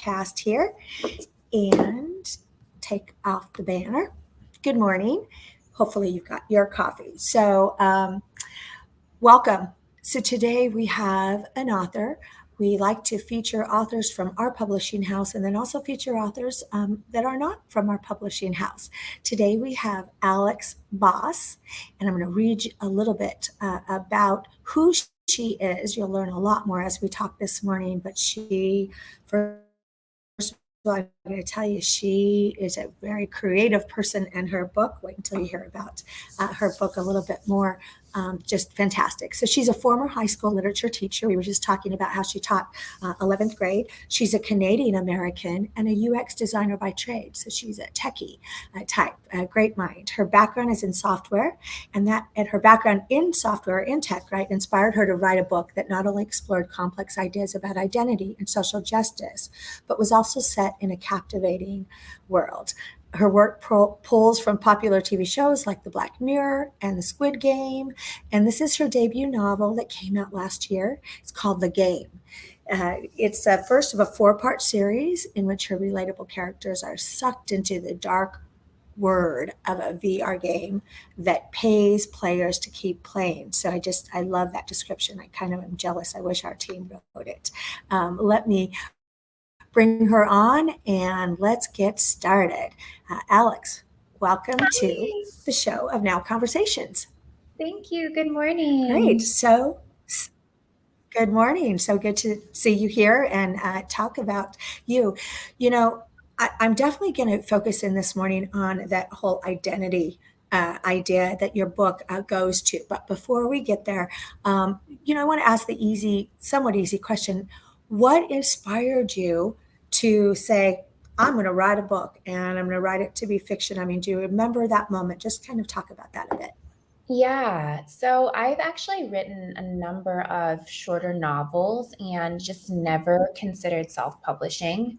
podcast here and take off the banner. Good morning. Hopefully, you've got your coffee. Welcome. So, today we have an author. We like to feature authors from our publishing house and then also feature authors that are not from our publishing house. Today we have Alex Bos, and I'm going to read you a little bit about who she is. You'll learn a lot more as we talk this morning, but first of all, I'm going to tell you, she is a very creative person, and her book, wait until you hear about her book a little bit more, just fantastic. So she's a former high school literature teacher. We were just talking about how she taught 11th grade. She's a Canadian American and a UX designer by trade. So she's a techie type, a great mind. Her background is in software, and her background in software, in tech, right, inspired her to write a book that not only explored complex ideas about identity and social justice, but was also set in a captivating world. Her work pulls from popular TV shows like The Black Mirror and The Squid Game, and this is her debut novel that came out last year. It's called The Game. It's the first of a 4-part series in which her relatable characters are sucked into the dark word of a VR game that pays players to keep playing. So I love that description. I kind of am jealous. I wish our team wrote it. Let me bring her on and let's get started. Alex, welcome to the show of Now Conversations. Thank you. Good morning. Great. So, good morning. So good to see you here and talk about you. You know, I'm definitely going to focus in this morning on that whole identity idea that your book goes to. But before we get there, I want to ask the somewhat easy question. What inspired you to say, I'm going to write a book and I'm going to write it to be fiction? I mean, do you remember that moment? Just kind of talk about that a bit. Yeah, so I've actually written a number of shorter novels and just never considered self-publishing.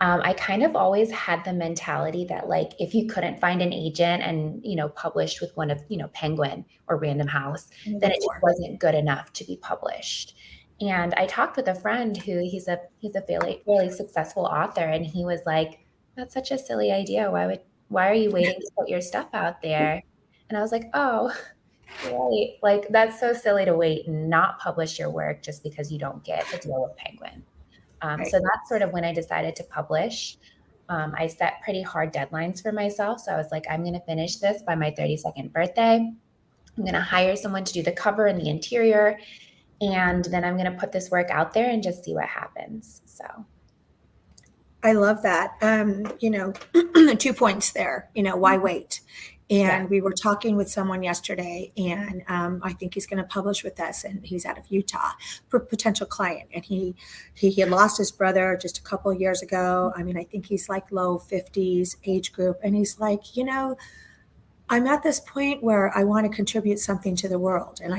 I kind of always had the mentality that like if you couldn't find an agent and published with one of Penguin or Random House, then it just wasn't good enough to be published. And I talked with a friend who he's a really successful author, and he was like, "That's such a silly idea. Why are you waiting to put your stuff out there?" And I was like, "Oh, right. Like that's so silly to wait and not publish your work just because you don't get a deal with Penguin." Right. So that's sort of when I decided to publish. I set pretty hard deadlines for myself. So I was like, I'm going to finish this by my 32nd birthday. I'm going to hire someone to do the cover and the interior. And then I'm going to put this work out there and just see what happens. So I love that. 2 points there. Why wait? And we were talking with someone yesterday, and I think he's going to publish with us, and he's out of Utah, potential client. And he had lost his brother just a couple of years ago. I mean, I think he's like low 50s age group, and he's like, I'm at this point where I want to contribute something to the world. And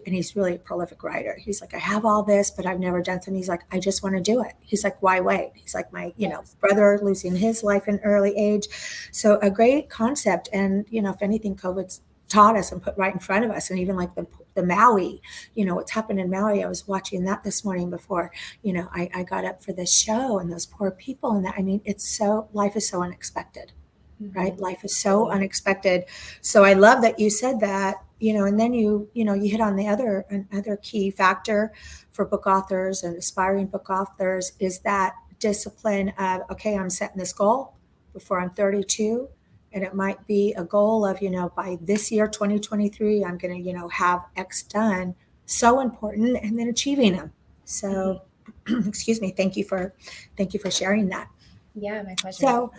he's really a prolific writer. He's like, I have all this, but I've never done something. He's like, I just want to do it. He's like, why wait? He's like, my, brother losing his life in early age. So a great concept. And, if anything, COVID's taught us and put right in front of us. And even like the Maui, what's happened in Maui. I was watching that this morning before, I got up for this show, and those poor people. And that, I mean, life is so unexpected. Right? Life is so unexpected. So I love that you said that, and then you hit on another key factor for book authors and aspiring book authors is that discipline of, okay, I'm setting this goal before I'm 32. And it might be a goal of, by this year, 2023, I'm going to, have X done. So important. And then achieving them. So, excuse me. Thank you for sharing that. Yeah, my pleasure.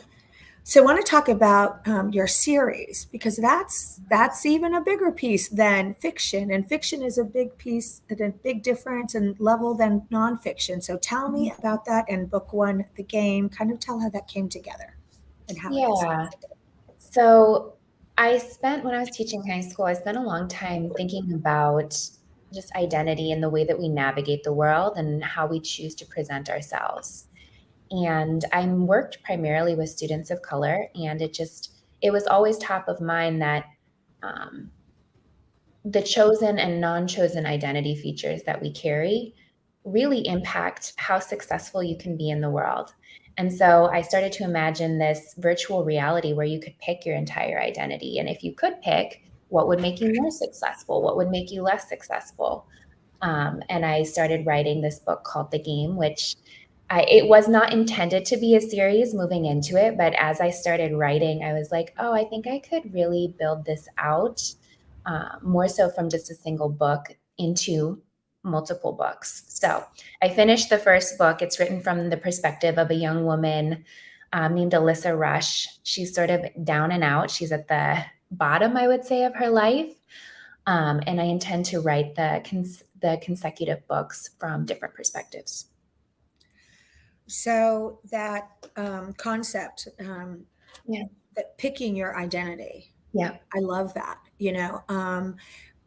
So I want to talk about your series, because that's even a bigger piece than fiction, and fiction is a big piece, a big difference and level than nonfiction. So tell me about that and book one, The Game. Kind of tell how that came together and how it is. So when I was teaching high school, I spent a long time thinking about just identity and the way that we navigate the world and how we choose to present ourselves. And I worked primarily with students of color, and it was always top of mind that the chosen and non-chosen identity features that we carry really impact how successful you can be in the world. And so I started to imagine this virtual reality where you could pick your entire identity. And if you could pick, what would make you more successful? What would make you less successful? And I started writing this book called The Game, which it was not intended to be a series moving into it. But as I started writing, I was like, oh, I think I could really build this out more so from just a single book into multiple books. So I finished the first book. It's written from the perspective of a young woman named Alyssa Rush. She's sort of down and out. She's at the bottom, I would say, of her life. And I intend to write the consecutive books from different perspectives. So that concept, Yeah. that picking your identity, Yeah. I love that.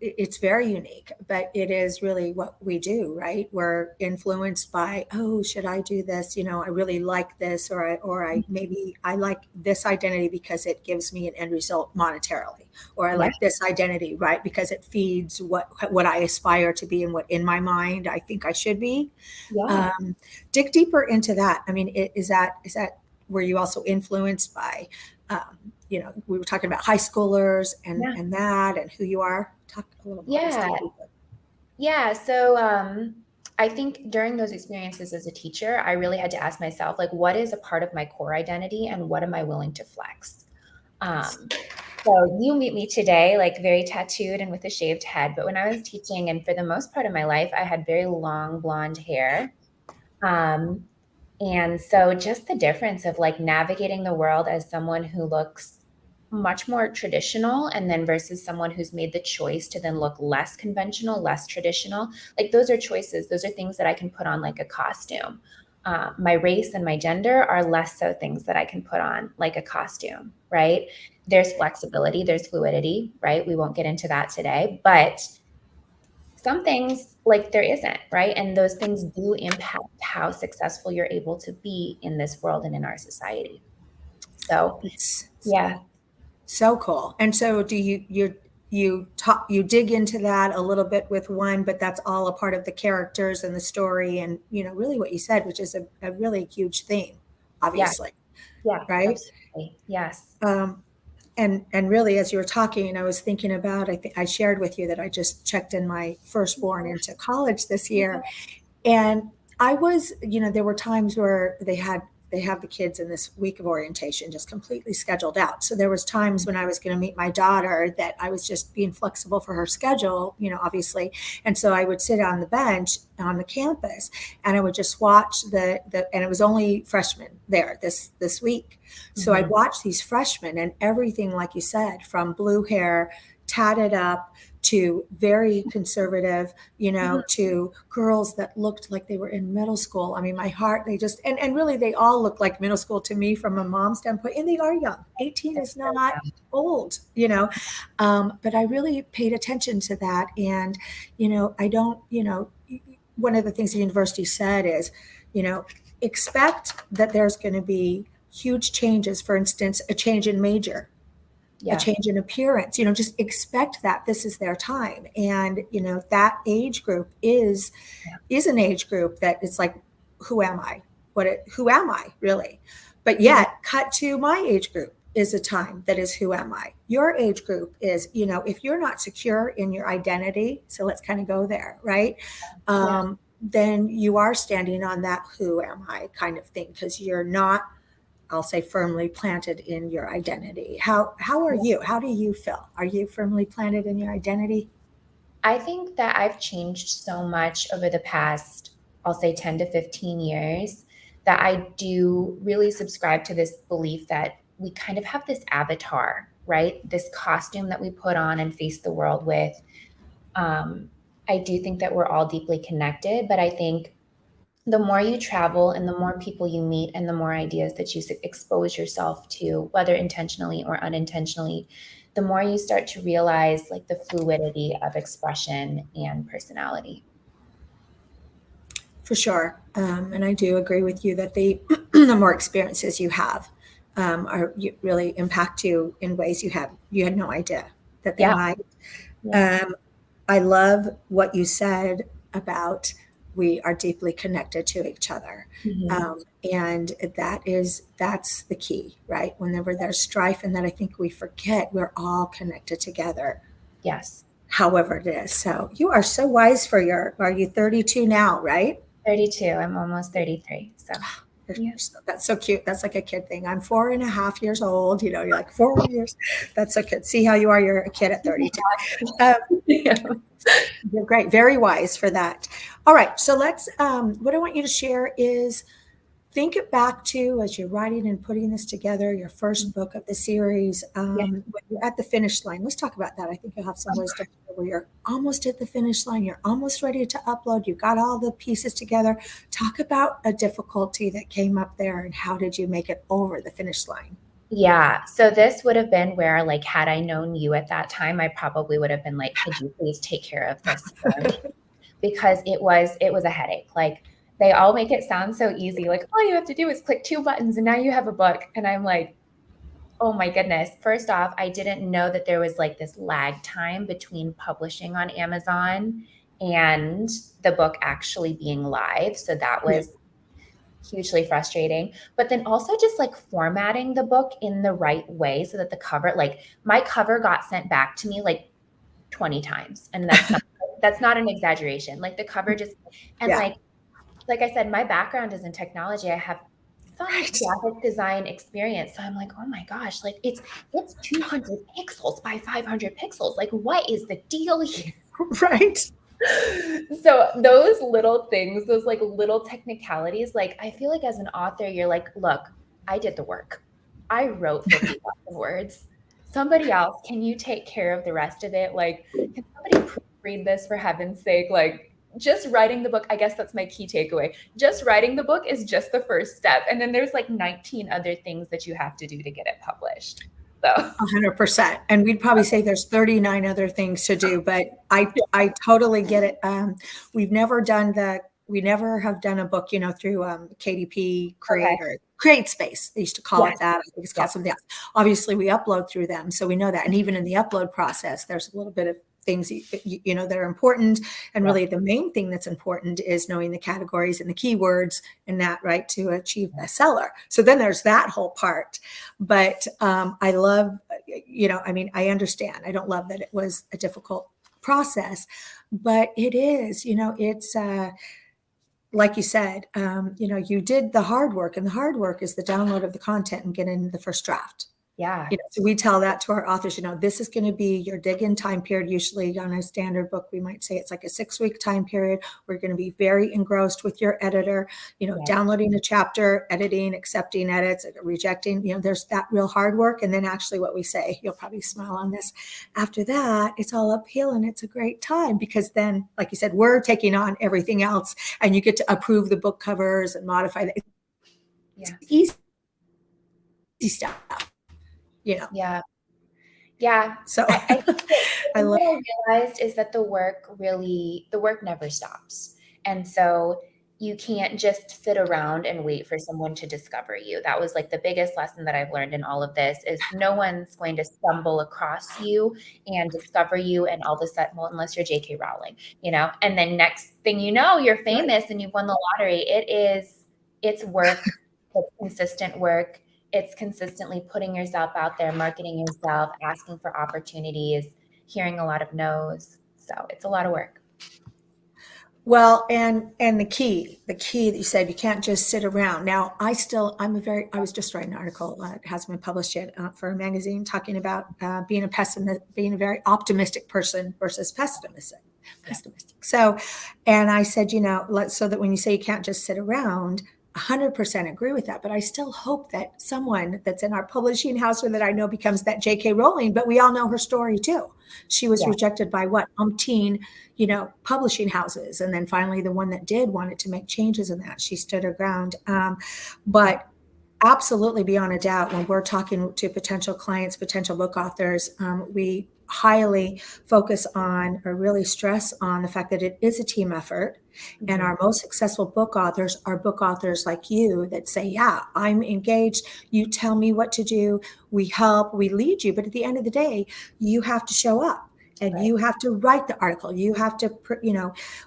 It's very unique, but it is really what we do, right? We're influenced by, oh, should I do this? I really like this, or I maybe I like this identity because it gives me an end result monetarily, or I Yeah. like this identity, right? Because it feeds what I aspire to be and what in my mind I think I should be. Yeah. Um, Dig deeper into that. I mean, is that were you also influenced by, we were talking about high schoolers and Yeah. that and who you are? Talk a little more. Let's Yeah. dig deeper. Yeah. So I think during those experiences as a teacher, I really had to ask myself, like, what is a part of my core identity and what am I willing to flex? Yes. Um, so you meet me today, like very tattooed and with a shaved head. But when I was teaching, and for the most part of my life, I had very long blonde hair. Um, And so just the difference of like navigating the world as someone who looks much more traditional and then versus someone who's made the choice to then look less conventional, less traditional. Like those are choices. Those are things that I can put on like a costume. My race and my gender are less so things that I can put on like a costume, right? There's flexibility, there's fluidity, right? We won't get into that today, but some things like there isn't, right? And those things do impact how successful you're able to be in this world and in our society. So, It's yeah, so cool. And so do you dig into that a little bit with one, but that's all a part of the characters and the story and really what you said, which is a really huge theme, yeah, obviously, yeah, right? absolutely. Yes. Um, and really, as you were talking, and I was thinking about, I think I shared with you that I just checked in my firstborn into college this year, and I was, there were times where they have the kids in this week of orientation just completely scheduled out. So there was times when I was going to meet my daughter that I was just being flexible for her schedule, obviously. And so I would sit on the bench on the campus and I would just watch and it was only freshmen there this week. So I'd Mhm. watch these freshmen and everything, like you said, from blue hair, tatted up, to very conservative, Mhm. to girls that looked like they were in middle school. I mean, my heart, they just, and really they all look like middle school to me from a mom standpoint, and they are young. 18 They're is so not young. old. But I really paid attention to that. And, I don't, one of the things the university said is, you know, expect that there's going to be huge changes. For instance, a change in major, a Yeah. change in appearance, just expect that this is their time. And, that age group Yeah. is an age group that it's like, who am I? Who am I really? But Yeah. yet cut to my age group is a time that is, who am I? Your age group is, if you're not secure in your identity, so let's kind of go there, right? Yeah. Then you are standing on that who am I kind of thing, because you're not, I'll say, firmly planted in your identity. How are Yeah. you? How do you feel? Are you firmly planted in your identity? I think that I've changed so much over the past, I'll say 10 to 15 years, that I do really subscribe to this belief that we kind of have this avatar, right? This costume that we put on and face the world with. Um, I do think that we're all deeply connected, but I think the more you travel and the more people you meet and the more ideas that you expose yourself to, whether intentionally or unintentionally, the more you start to realize like the fluidity of expression and personality. For sure. And I do agree with you that the more experiences you have, really impact you in ways you had no idea that they Yeah. might. Yeah. Um, I love what you said about we are deeply connected to each other. Mhm. And that's the key, right? Whenever there's strife, and that I think we forget, we're all connected together, Yes. however it is. So you are so wise for are you 32 now, right? 32. I'm almost 33. So, yeah. That's so cute. That's like a kid thing. I'm 4.5 years old. You're like 4 years. That's so cute. See how you are. You're a kid at 32. Um, Yeah. you're great. Very wise for that. All right. So what I want you to share is think it back to as you're writing and putting this together, your first book of the series, Yeah. when you're at the finish line. Let's talk about that. I think you'll have some wisdom where you're almost at the finish line, you're almost ready to upload, you got all the pieces together. Talk about a difficulty that came up there and how did you make it over the finish line? Yeah. So this would have been where, like, had I known you at that time, I probably would have been like, could you please take care of this for me? Because it was a headache. Like, they all make it sound so easy. Like, all you have to do is click two buttons and now you have a book. And I'm like, oh my goodness. First off, I didn't know that there was like this lag time between publishing on Amazon and the book actually being live. So that Yeah. was hugely frustrating. But then also just like formatting the book in the right way so that the cover, like my cover got sent back to me like 20 times. And that's not an exaggeration. Like the cover just, and Yeah. like I said, my background is in technology. I have some Right. graphic design experience. So I'm like, oh my gosh, like it's 200 pixels by 500 pixels. Like, what is the deal here? Right. So those little things, those like little technicalities, like I feel like as an author, you're like, look, I did the work. I wrote 50,000 words. Somebody else, can you take care of the rest of it? Like, can somebody proofread this for heaven's sake? Like, just writing the book, I guess that's my key takeaway. Just writing the book is just the first step. And then there's like 19 other things that you have to do to get it published. So, 100%. And we'd probably say there's 39 other things to do, but I totally get it. We never have done a book, through KDP okay. Create Space. They used to call Yes. it that. I think it's Yep. called something else. Obviously, we upload through them, so we know that. And even in the upload process, there's a little bit of things that are important. And Yep. really, the main thing that's important is knowing the categories and the keywords and that, right, to achieve bestseller. So then there's that whole part. But I love, I understand. I don't love that it was a difficult process, but it is, it's like you said, you did the hard work, and the hard work is the download of the content and getting the first draft. Yeah. So we tell that to our authors, this is going to be your dig-in time period. Usually on a standard book, we might say it's like a 6-week time period. We're going to be very engrossed with your editor, Yeah. downloading a chapter, editing, accepting edits, rejecting, there's that real hard work. And then actually what we say, you'll probably smile on this. After that, it's all uphill and it's a great time because then, like you said, we're taking on everything else and you get to approve the book covers and modify that. It's Yeah. easy stuff, Yeah. Yeah. so I think that the I thing love. that I realized is that the work never stops. And so you can't just sit around and wait for someone to discover you. That was like the biggest lesson that I've learned in all of this is no one's going to stumble across you and discover you and all of a sudden, well, unless you're JK Rowling, and then next thing you know, you're Right. famous and you've won the lottery. It's work, it's consistent work. It's consistently putting yourself out there, marketing yourself, asking for opportunities, hearing a lot of no's. So it's a lot of work. Well, and the key that you said, you can't just sit around. Now, I was just writing an article, it hasn't been published yet, for a magazine talking about being a very optimistic person versus pessimistic. Yeah. Pessimistic. So, and I said, so that when you say you can't just sit around, 100% agree with that. But I still hope that someone that's in our publishing house or that I know becomes that J.K. Rowling, but we all know her story too. She was Yeah. rejected by what? Umpteen publishing houses. And then finally, the one that did wanted to make changes in that. She stood her ground. But absolutely beyond a doubt, when we're talking to potential clients, potential book authors, we highly focus on or really stress on the fact that it is a team effort. And Mhm. our most successful book authors are book authors like you that say, yeah, I'm engaged. You tell me what to do. We help, we lead you. But at the end of the day, you have to show up. and Right. you have to write the article. You have to,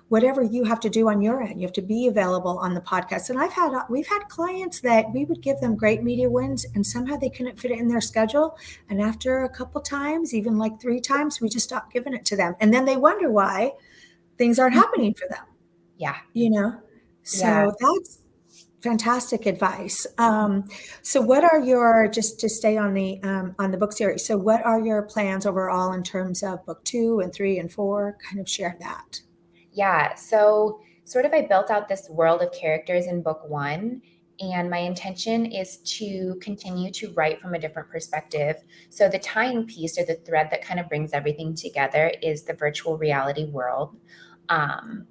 whatever you have to do on your end, you have to be available on the podcast. And we've had clients that we would give them great media wins, and somehow they couldn't fit it in their schedule. And after a couple times, even like 3 times, we just stopped giving it to them. And then they wonder why things aren't happening for them, Yeah. you know? Yeah. So that's fantastic advice. So what are your, just to stay on the book series, so what are your plans overall in terms of book 2 and 3 and 4? Kind of share that. Yeah. So, sort of, I built out this world of characters in book one, and my intention is to continue to write from a different perspective. So, the tying piece or the thread that kind of brings everything together is the virtual reality world. Um,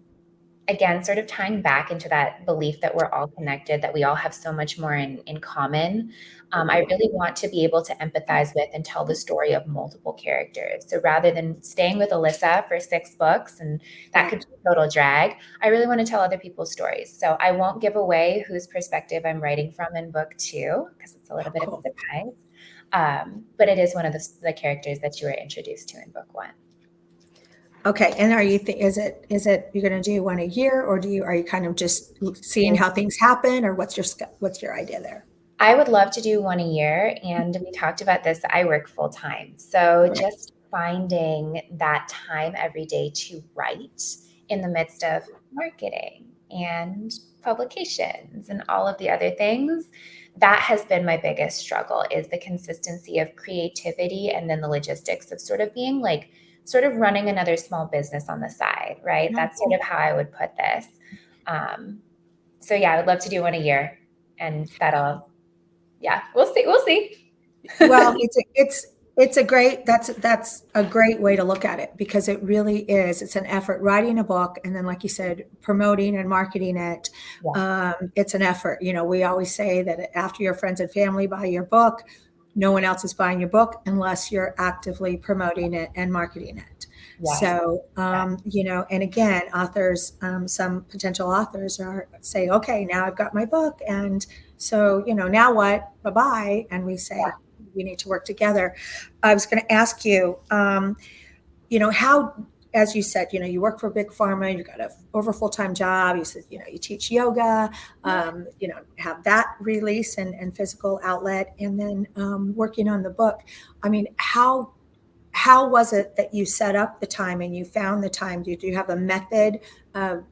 Again, sort of tying back into that belief that we're all connected, that we all have so much more in common. I really want to be able to empathize with and tell the story of multiple characters. So rather than staying with Alyssa for 6 books, and that Yeah. could be a total drag, I really want to tell other people's stories. So I won't give away whose perspective I'm writing from in book two, because it's a little bit of a Cool. surprise. But it is one of the characters that you were introduced to in book one. Okay. And are you is it you're going to do one a year, or are you kind of just seeing how things happen, or what's your idea there? I would love to do one a year. And we talked about this. I work full time. So just finding that time every day to write in the midst of marketing and publications and all of the other things, that has been my biggest struggle, is the consistency of creativity and then the logistics of sort of being like, sort of running another small business on the side, right? Yeah. That's sort of how I would put this. Um, so yeah, I would love to do one a year, and that'll, yeah, we'll see. We'll see. Well, that's a great way to look at it, because it really is. It's an effort writing a book, and then, like you said, promoting and marketing it. Yeah. It's an effort. We always say that after your friends and family buy your book, no one else is buying your book unless you're actively promoting it and marketing it. Yes. So, and again, some potential authors say, okay, now I've got my book, and so, now what? Bye bye. And we say, we need to work together. I was going to ask you, how, as you said, you work for big pharma, you got a over full-time job. You said, you teach yoga, have that release and physical outlet, and then working on the book. I mean, how was it that you set up the time and you found the time? Do you have a method of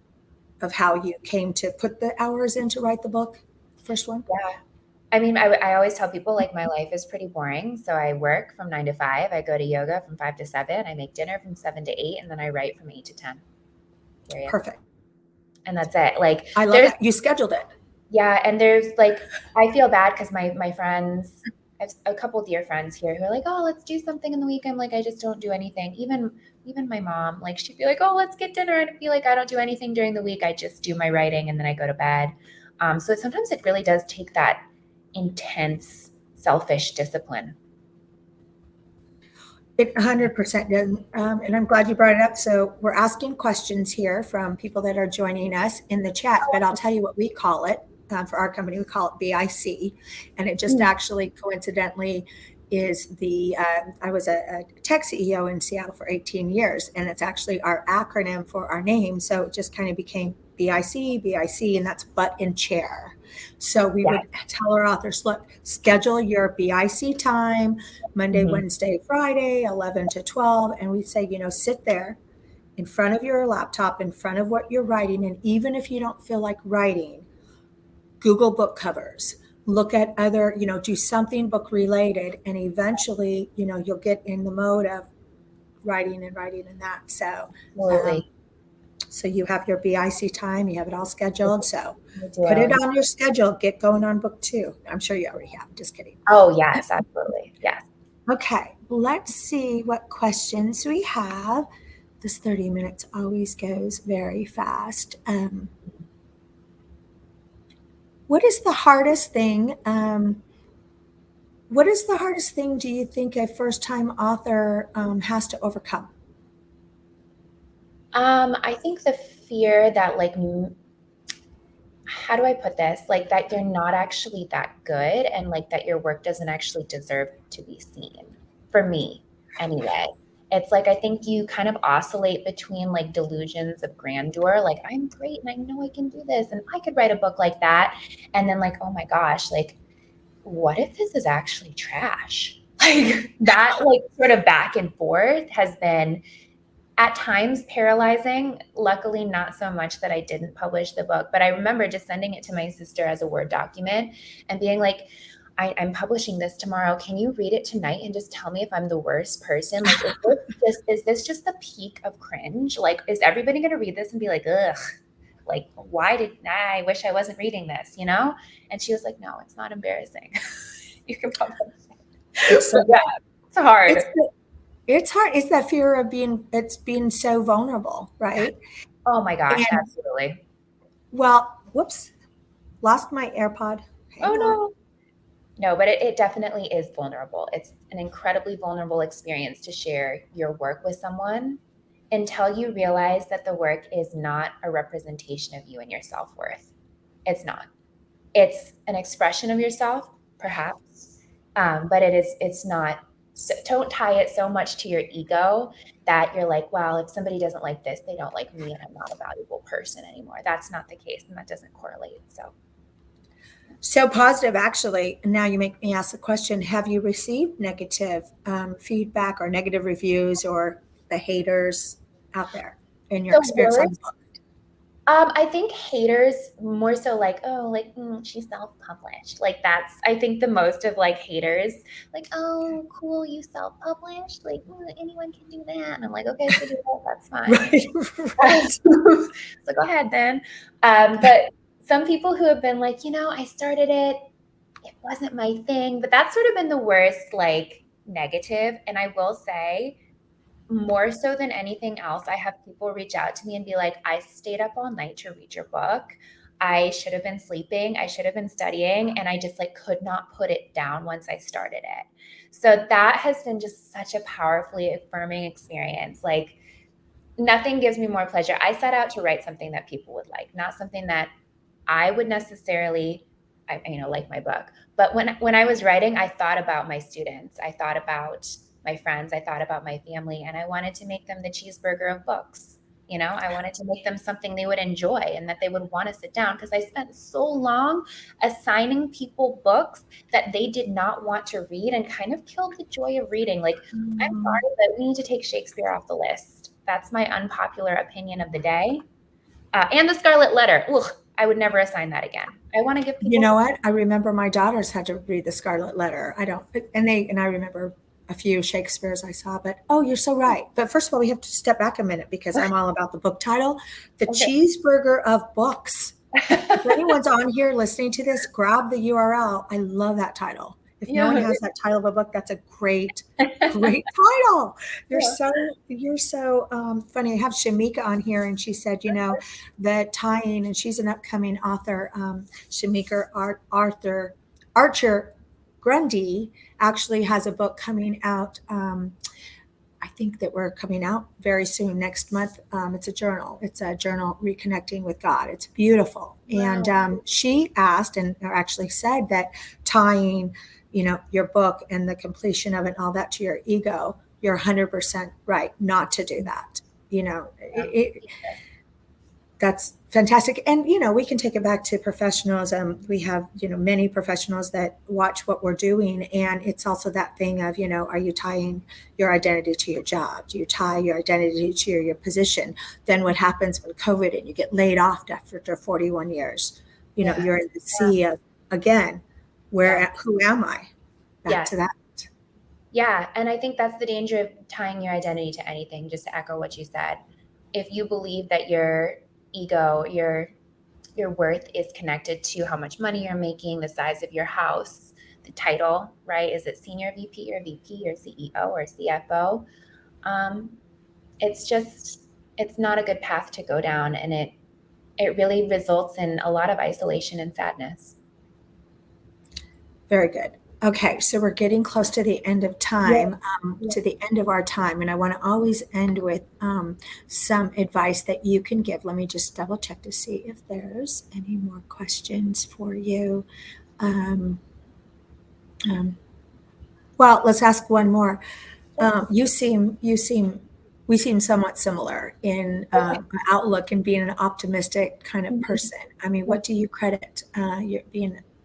how you came to put the hours in to write the book, the first one? Yeah. I mean, I always tell people, like, my life is pretty boring. So I work from 9 to 5. I go to yoga from 5 to 7. I make dinner from 7 to 8, and then I write from 8 to 10. Period. Perfect. And that's it. Like, I love there's, that. You scheduled it. yeah, and there's like, I feel bad because my friends, I have a couple dear friends here who are like, oh, let's do something in the week. I'm like, I just don't do anything. Even my mom, like, she'd be like, oh, let's get dinner, and I'd be like, I don't do anything during the week. I just do my writing and then I go to bed. So sometimes it really does take that intense, selfish discipline. It 100% does. And I'm glad you brought it up. So we're asking questions here from people that are joining us in the chat, but I'll tell you what we call it. For our company, we call it BIC. And it just actually coincidentally is I was a tech CEO in Seattle for 18 years, and it's actually our acronym for our name. So it just kind of became BIC, and that's butt in chair. So we would tell our authors, look, schedule your BIC time, Monday, Wednesday, Friday, 11 to 12. And we say, sit there in front of your laptop, in front of what you're writing. And even if you don't feel like writing, Google book covers, look at other, do something book related. And eventually, you'll get in the mode of writing and that. Absolutely. So you have your BIC time, you have it all scheduled. So I put it do. on your schedule. Get going on book 2. I'm sure you already have. Just kidding. Oh, yes, absolutely. Yes. Okay, let's see what questions we have. This 30 minutes always goes very fast. What is the hardest thing? What is the hardest thing do you think a first-time author has to overcome? I think the fear that, like, how do I put this? Like, that you're not actually that good, and like that your work doesn't actually deserve to be seen, for me anyway. It's like I think you kind of oscillate between like delusions of grandeur, like I'm great and I know I can do this and I could write a book like that. And then like, oh my gosh, like what if this is actually trash? Like that like sort of back and forth has been at times paralyzing. Luckily, not so much that I didn't publish the book, but I remember just sending it to my sister as a Word document and being like, I'm publishing this tomorrow. Can you read it tonight and just tell me if I'm the worst person? Like, is this just the peak of cringe? Like, is everybody going to read this and be like, ugh, like, why did I wish I wasn't reading this, you know? And she was like, no, it's not embarrassing. You can publish it. It's so Yeah, it's hard. it's it's hard. It's that fear of being so vulnerable, right? Oh my gosh, And absolutely. well, whoops, lost my AirPod. Oh Hang on. no. No, but it definitely is vulnerable. It's an incredibly vulnerable experience to share your work with someone until you realize that the work is not a representation of you and your self-worth. It's not. It's an expression of yourself, perhaps, but it's not. So, don't tie it so much to your ego that you're like, well, if somebody doesn't like this, they don't like me and I'm not a valuable person anymore. That's not the case, and that doesn't correlate. So So positive, actually. Now you make me ask the question: have you received negative feedback or negative reviews or the haters out there in your the experience on the worst. book? I think haters more so like, oh, like she's self-published. Like that's I think the most of like haters, like, oh, cool, you self-published. Like anyone can do that. And I'm like, okay, so do that. That's fine. Right, right. So go ahead then. But some people who have been like, I started it. It wasn't my thing. But that's sort of been the worst, like negative. And I will say, more so than anything else, I have people reach out to me and be like, I stayed up all night to read your book. I should have been sleeping. I should have been studying. And I just like could not put it down once I started it. So that has been just such a powerfully affirming experience. Like nothing gives me more pleasure. I set out to write something that people would like, not something that I would necessarily, like my book. But when I was writing, I thought about my students. I thought about my friends. I thought about my family, and I wanted to make them the cheeseburger of books. I wanted to make them something they would enjoy and that they would want to sit down because I spent so long assigning people books that they did not want to read and kind of killed the joy of reading. Like, I'm Mhm. sorry, but we need to take Shakespeare off the list. That's my unpopular opinion of the day. And the Scarlet Letter. Ugh, I would never assign that again. I want to give You people know something. what? I remember my daughters had to read the Scarlet Letter. I don't, and I remember a few Shakespeare's I saw, but oh, you're so right. But first of all, we have to step back a minute because I'm all about the book title, The Okay. Cheeseburger of Books. If anyone's on here listening to this, grab the URL. I love that title. If no one Yeah. has that title of a book, that's a great title. Yeah. You're so funny. I have Shamika on here, and she said, that tying, and she's an upcoming author. Shamika Arthur Archer Grundy actually has a book coming out. I think that we're coming out very soon next month. It's a journal. It's a journal reconnecting with God. It's beautiful. And Wow. she asked and or actually said that tying, your book and the completion of it and all that to your ego, you're 100% right not to do that. Yeah. That's fantastic. And, we can take it back to professionals. We have, many professionals that watch what we're doing. And it's also that thing of, are you tying your identity to your job? Do you tie your identity to your position? Then what happens when COVID and you get laid off after 41 years? Yeah. You're in the Yeah. sea of, again, Yeah. who am I? Back to Yes. that. Yeah. And I think that's the danger of tying your identity to anything, just to echo what you said. If you believe that your ego, your worth is connected to how much money you're making, the size of your house, the title, right? Is it senior VP or VP or CEO or CFO? Um, it's not a good path to go down, and it really results in a lot of isolation and sadness. Very good. Okay, so we're getting close to the end of Yeah. time, Yeah. to the end of our time, and I want to always end with some advice that you can give. Let me just double check to see if there's any more questions for you. Um, um, well, let's ask one more. We seem somewhat similar in Okay. outlook and being an optimistic kind of Mhm. person. I mean, what do you credit your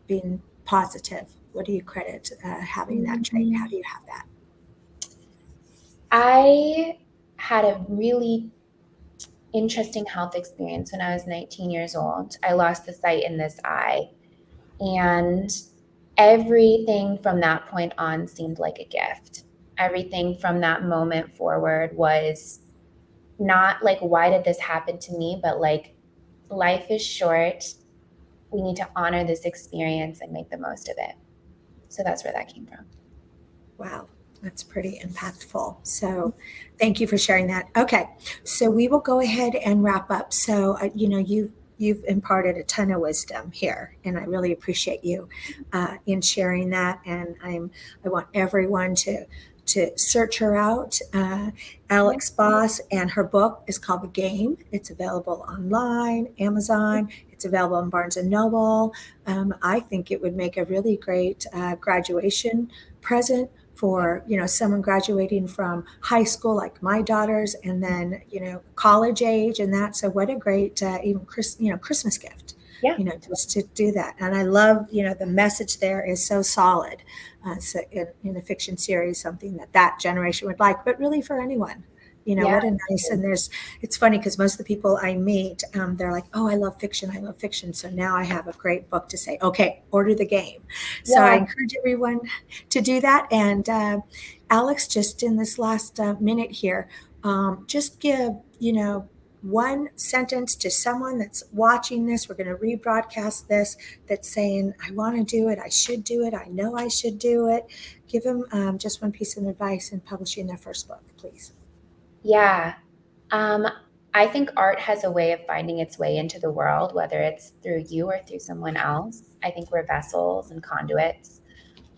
being positive? What do you credit having that trait? How Mhm. do you have that? I had a really interesting health experience when I was 19 years old. I lost the sight in this eye, and everything from that point on seemed like a gift. Everything from that moment forward was not like, why did this happen to me? But like, life is short. We need to honor this experience and make the most of it. So that's where that came from. Wow, that's pretty impactful. So, thank you for sharing that. Okay, so we will go ahead and wrap up. So, you've imparted a ton of wisdom here, and I really appreciate you in sharing that. And I want everyone to search her out. Yeah. Alex Bos, and her book is called The Game. It's available online, Amazon. It's available on Barnes and Noble. I think it would make a really great graduation present for someone graduating from high school like my daughters, and then college age and that. So what a great even Christmas gift, Yeah. just to do that. And I love the message there is so solid. So in a fiction series, something that generation would like, but really for anyone. Yeah. What a nice. And it's funny because most of the people I meet, they're like, oh, I love fiction, I love fiction. So now I have a great book to say, okay, order The Game. So I Yeah. encourage everyone to do that. And Alex, just in this last minute here, just give, one sentence to someone that's watching this. We're going to rebroadcast this, that's saying, I want to do it, I should do it, I know I should do it. Give them just one piece of advice in publishing their first book, please. Yeah. Um, I think art has a way of finding its way into the world, whether it's through you or through someone else. I think we're vessels and conduits.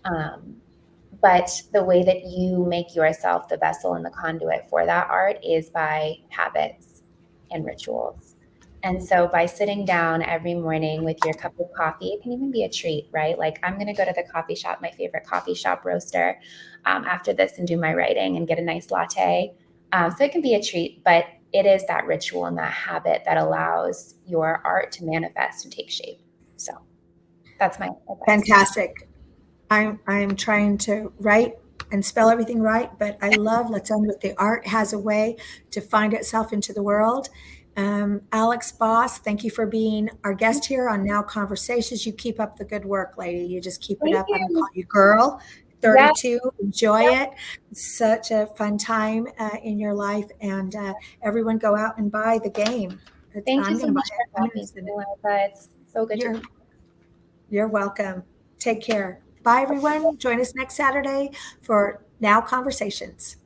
Um, but the way that you make yourself the vessel and the conduit for that art is by habits and rituals. And so by sitting down every morning with your cup of coffee, it can even be a treat, right? Like I'm going to go to the coffee shop, my favorite coffee shop roaster, after this and do my writing and get a nice latte. So it can be a treat, but it is that ritual and that habit that allows your art to manifest and take shape. So that's my advice. Fantastic. I'm trying to write and spell everything right, but I love, let's end with the art has a way to find itself into the world. Alex Boss, thank you for being our guest here on Now Conversations. You keep up the good work, lady. You just keep it Thank up. I'm gonna call you. you girl. Yeah. 32. Enjoy it. Such a fun time in your life, and everyone go out and buy The Game. Thank you I'm so gonna buy much it. for I'm having gonna me, send it. Liza. It's so good to You're be. you're welcome. Take care. Bye, everyone. Join us next Saturday for Now Conversations.